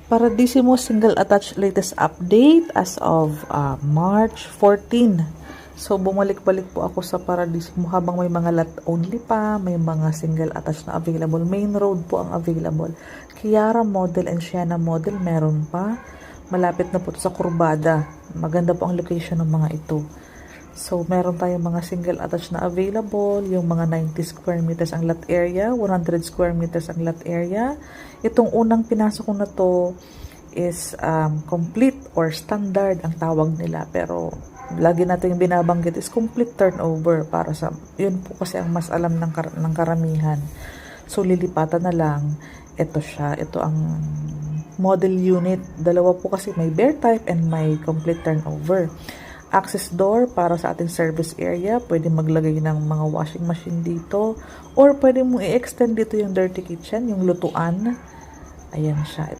Paradisimo single attached latest update as of March 14. So bumalik-balik po ako sa Paradisimo habang may mga lot only pa, may mga single attached na available. Main road po ang available. Kiara model and Sienna model meron pa. Malapit na po sa Kurbada. Maganda po ang location ng mga ito. So, meron tayong mga single attached na available, yung mga 90 square meters ang lot area, 100 square meters ang lot area. Itong unang pinasok ko na to is complete or standard ang tawag nila. Pero, lagi natin yung binabanggit is complete turnover para sa, yun po kasi ang mas alam ng karamihan. So, lilipatan na lang. Ito siya, ito ang model unit. Dalawa po kasi may bare type and may complete turnover. Access door para sa ating service area. Pwede maglagay ng mga washing machine dito. Or pwede mo i-extend dito yung dirty kitchen, yung lutuan. Ayan siya.